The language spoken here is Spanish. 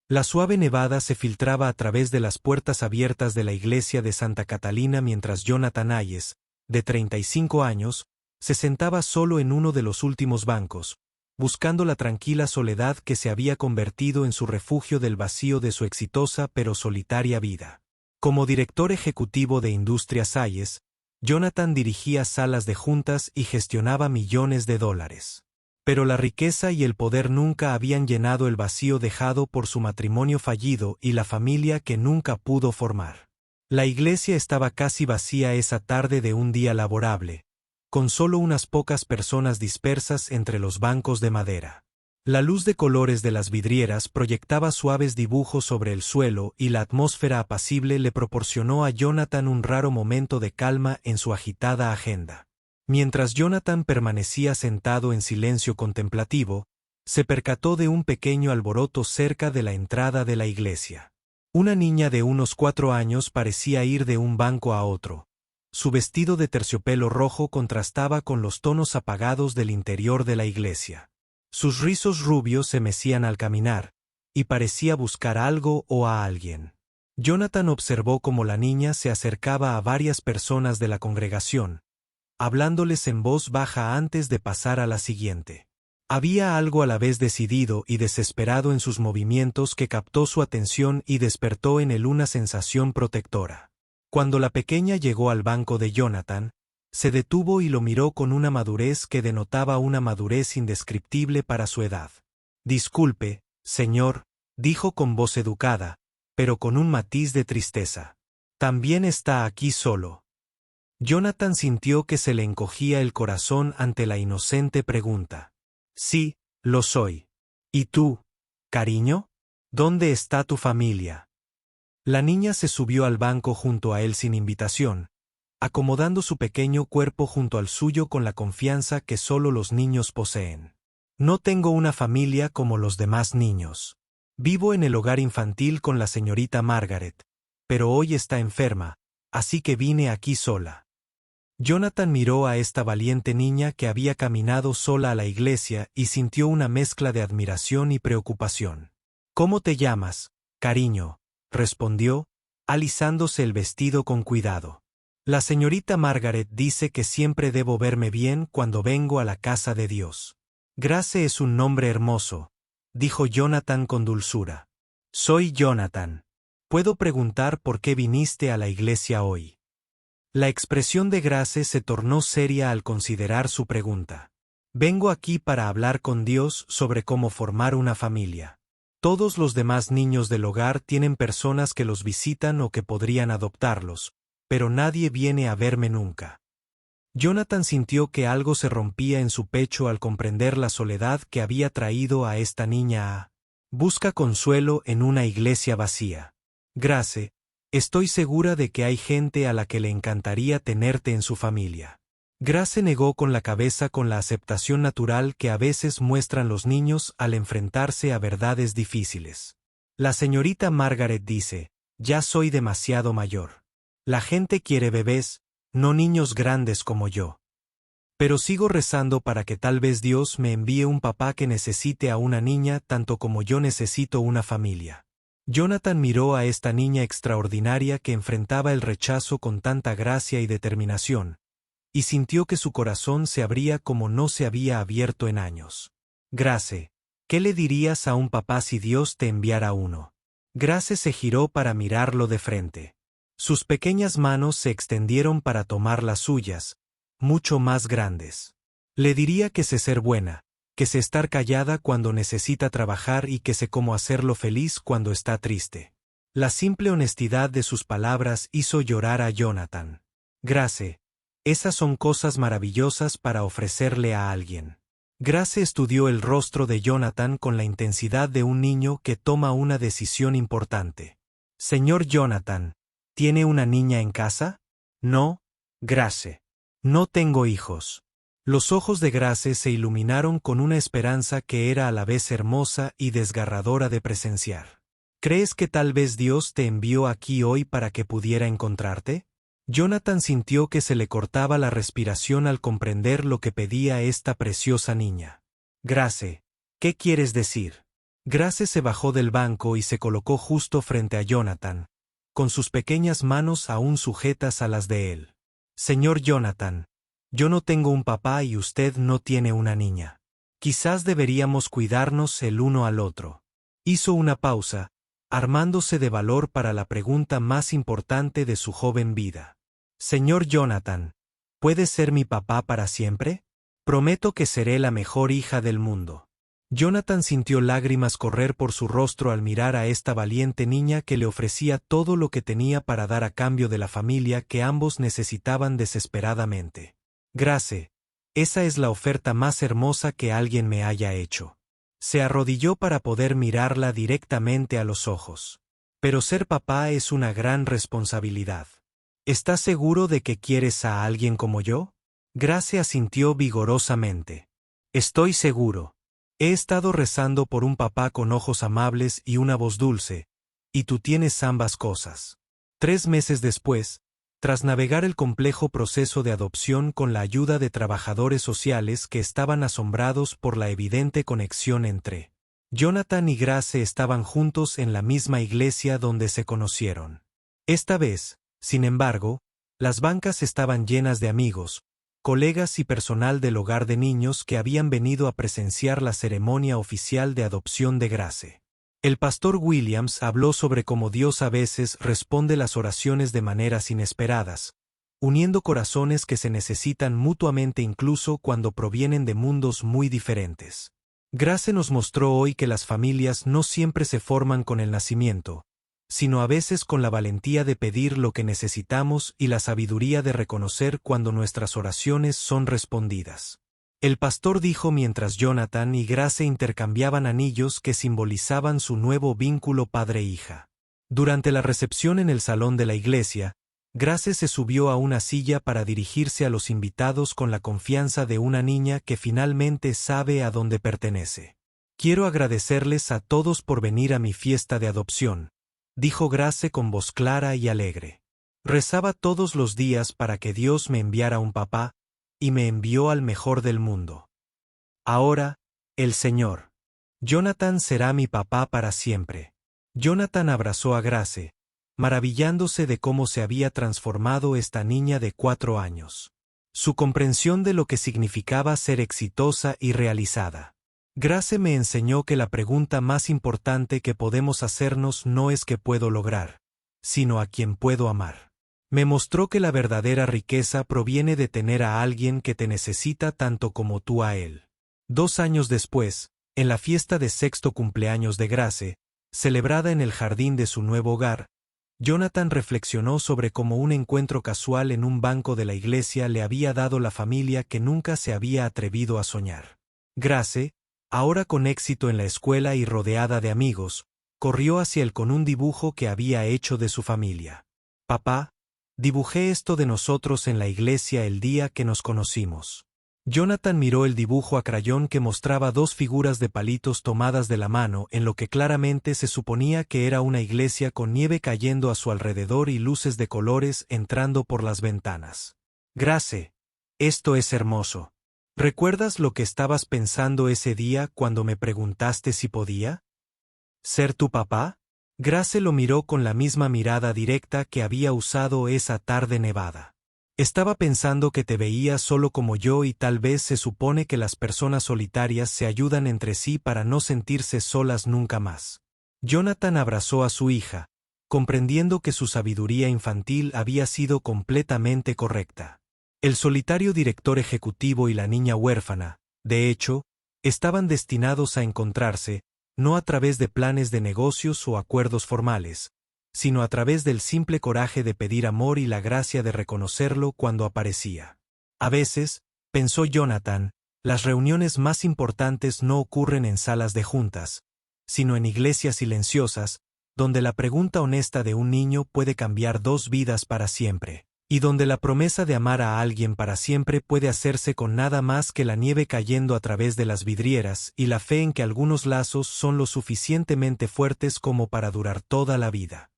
La suave nevada se filtraba a través de las puertas abiertas de la iglesia de Santa Catalina mientras Jonathan Hayes, de 35 años, se sentaba solo en uno de los últimos bancos, buscando la tranquila soledad que se había convertido en su refugio del vacío de su exitosa pero solitaria vida. Como director ejecutivo de Industrias Hayes, Jonathan dirigía salas de juntas y gestionaba millones de dólares. Pero la riqueza y el poder nunca habían llenado el vacío dejado por su matrimonio fallido y la familia que nunca pudo formar. La iglesia estaba casi vacía esa tarde de un día laborable, con solo unas pocas personas dispersas entre los bancos de madera. La luz de colores de las vidrieras proyectaba suaves dibujos sobre el suelo y la atmósfera apacible le proporcionó a Jonathan un raro momento de calma en su agitada agenda. Mientras Jonathan permanecía sentado en silencio contemplativo, se percató de un pequeño alboroto cerca de la entrada de la iglesia. Una niña de unos 4 años parecía ir de un banco a otro. Su vestido de terciopelo rojo contrastaba con los tonos apagados del interior de la iglesia. Sus rizos rubios se mecían al caminar, y parecía buscar algo o a alguien. Jonathan observó cómo la niña se acercaba a varias personas de la congregación, hablándoles en voz baja antes de pasar a la siguiente. Había algo a la vez decidido y desesperado en sus movimientos que captó su atención y despertó en él una sensación protectora. Cuando la pequeña llegó al banco de Jonathan, se detuvo y lo miró con una madurez que denotaba una madurez indescriptible para su edad. «Disculpe, señor», dijo con voz educada, pero con un matiz de tristeza. «¿También está aquí solo?» Jonathan sintió que se le encogía el corazón ante la inocente pregunta. «Sí, lo soy. ¿Y tú, cariño? ¿Dónde está tu familia?» La niña se subió al banco junto a él sin invitación, acomodando su pequeño cuerpo junto al suyo con la confianza que solo los niños poseen. «No tengo una familia como los demás niños. Vivo en el hogar infantil con la señorita Margaret, pero hoy está enferma, así que vine aquí sola». Jonathan miró a esta valiente niña que había caminado sola a la iglesia y sintió una mezcla de admiración y preocupación. «¿Cómo te llamas, cariño?», respondió, alisándose el vestido con cuidado. «La señorita Margaret dice que siempre debo verme bien cuando vengo a la casa de Dios». «Grace es un nombre hermoso», dijo Jonathan con dulzura. «Soy Jonathan. ¿Puedo preguntar por qué viniste a la iglesia hoy?» La expresión de Grace se tornó seria al considerar su pregunta. «Vengo aquí para hablar con Dios sobre cómo formar una familia. Todos los demás niños del hogar tienen personas que los visitan o que podrían adoptarlos, pero nadie viene a verme nunca». Jonathan sintió que algo se rompía en su pecho al comprender la soledad que había traído a esta niña a busca consuelo en una iglesia vacía. «Grace, estoy segura de que hay gente a la que le encantaría tenerte en su familia». Grace negó con la cabeza con la aceptación natural que a veces muestran los niños al enfrentarse a verdades difíciles. «La señorita Margaret dice, ya soy demasiado mayor. La gente quiere bebés, no niños grandes como yo. Pero sigo rezando para que tal vez Dios me envíe un papá que necesite a una niña tanto como yo necesito una familia». Jonathan miró a esta niña extraordinaria que enfrentaba el rechazo con tanta gracia y determinación, y sintió que su corazón se abría como no se había abierto en años. «Grace, ¿qué le dirías a un papá si Dios te enviara uno?» Grace se giró para mirarlo de frente. Sus pequeñas manos se extendieron para tomar las suyas, mucho más grandes. «Le diría que sé ser buena, que sé estar callada cuando necesita trabajar y que sé cómo hacerlo feliz cuando está triste». La simple honestidad de sus palabras hizo llorar a Jonathan. «Grace, esas son cosas maravillosas para ofrecerle a alguien». Grace estudió el rostro de Jonathan con la intensidad de un niño que toma una decisión importante. «Señor Jonathan, ¿tiene una niña en casa?» «No, Grace. No tengo hijos». Los ojos de Grace se iluminaron con una esperanza que era a la vez hermosa y desgarradora de presenciar. «¿Crees que tal vez Dios te envió aquí hoy para que pudiera encontrarte?» Jonathan sintió que se le cortaba la respiración al comprender lo que pedía esta preciosa niña. «Grace, ¿qué quieres decir?» Grace se bajó del banco y se colocó justo frente a Jonathan, con sus pequeñas manos aún sujetas a las de él. Señor Jonathan, yo no tengo un papá y usted no tiene una niña. Quizás deberíamos cuidarnos el uno al otro. Hizo una pausa, armándose de valor para la pregunta más importante de su joven vida. Señor Jonathan, ¿puede ser mi papá para siempre? Prometo que seré la mejor hija del mundo. Jonathan sintió lágrimas correr por su rostro al mirar a esta valiente niña que le ofrecía todo lo que tenía para dar a cambio de la familia que ambos necesitaban desesperadamente. Grace, esa es la oferta más hermosa que alguien me haya hecho. Se arrodilló para poder mirarla directamente a los ojos. Pero ser papá es una gran responsabilidad. ¿Estás seguro de que quieres a alguien como yo? Grace asintió vigorosamente. Estoy seguro. He estado rezando por un papá con ojos amables y una voz dulce, y tú tienes ambas cosas. 3 meses después, tras navegar el complejo proceso de adopción con la ayuda de trabajadores sociales que estaban asombrados por la evidente conexión entre Jonathan y Grace, estaban juntos en la misma iglesia donde se conocieron. Esta vez, sin embargo, las bancas estaban llenas de amigos, colegas y personal del hogar de niños que habían venido a presenciar la ceremonia oficial de adopción de Grace. El pastor Williams habló sobre cómo Dios a veces responde las oraciones de maneras inesperadas, uniendo corazones que se necesitan mutuamente incluso cuando provienen de mundos muy diferentes. Grace nos mostró hoy que las familias no siempre se forman con el nacimiento, sino a veces con la valentía de pedir lo que necesitamos y la sabiduría de reconocer cuando nuestras oraciones son respondidas. El pastor dijo mientras Jonathan y Grace intercambiaban anillos que simbolizaban su nuevo vínculo padre-hija. Durante la recepción en el salón de la iglesia, Grace se subió a una silla para dirigirse a los invitados con la confianza de una niña que finalmente sabe a dónde pertenece. Quiero agradecerles a todos por venir a mi fiesta de adopción, dijo Grace con voz clara y alegre. Rezaba todos los días para que Dios me enviara un papá, y me envió al mejor del mundo. Ahora, el Señor. Jonathan será mi papá para siempre. Jonathan abrazó a Grace, maravillándose de cómo se había transformado esta niña de 4 años. Su comprensión de lo que significaba ser exitosa y realizada. Grace me enseñó que la pregunta más importante que podemos hacernos no es qué puedo lograr, sino a quién puedo amar. Me mostró que la verdadera riqueza proviene de tener a alguien que te necesita tanto como tú a él. 2 años después, en la fiesta de 6º cumpleaños de Grace, celebrada en el jardín de su nuevo hogar, Jonathan reflexionó sobre cómo un encuentro casual en un banco de la iglesia le había dado la familia que nunca se había atrevido a soñar. Grace, ahora con éxito en la escuela y rodeada de amigos, corrió hacia él con un dibujo que había hecho de su familia. Papá, dibujé esto de nosotros en la iglesia el día que nos conocimos. Jonathan miró el dibujo a crayón que mostraba 2 figuras de palitos tomadas de la mano en lo que claramente se suponía que era una iglesia con nieve cayendo a su alrededor y luces de colores entrando por las ventanas. Grace, esto es hermoso. ¿Recuerdas lo que estabas pensando ese día cuando me preguntaste si podía ser tu papá? Grace lo miró con la misma mirada directa que había usado esa tarde nevada. Estaba pensando que te veía solo como yo y tal vez se supone que las personas solitarias se ayudan entre sí para no sentirse solas nunca más. Jonathan abrazó a su hija, comprendiendo que su sabiduría infantil había sido completamente correcta. El solitario director ejecutivo y la niña huérfana, de hecho, estaban destinados a encontrarse, no a través de planes de negocios o acuerdos formales, sino a través del simple coraje de pedir amor y la gracia de reconocerlo cuando aparecía. A veces, pensó Jonathan, las reuniones más importantes no ocurren en salas de juntas, sino en iglesias silenciosas, donde la pregunta honesta de un niño puede cambiar 2 vidas para siempre, y donde la promesa de amar a alguien para siempre puede hacerse con nada más que la nieve cayendo a través de las vidrieras y la fe en que algunos lazos son lo suficientemente fuertes como para durar toda la vida.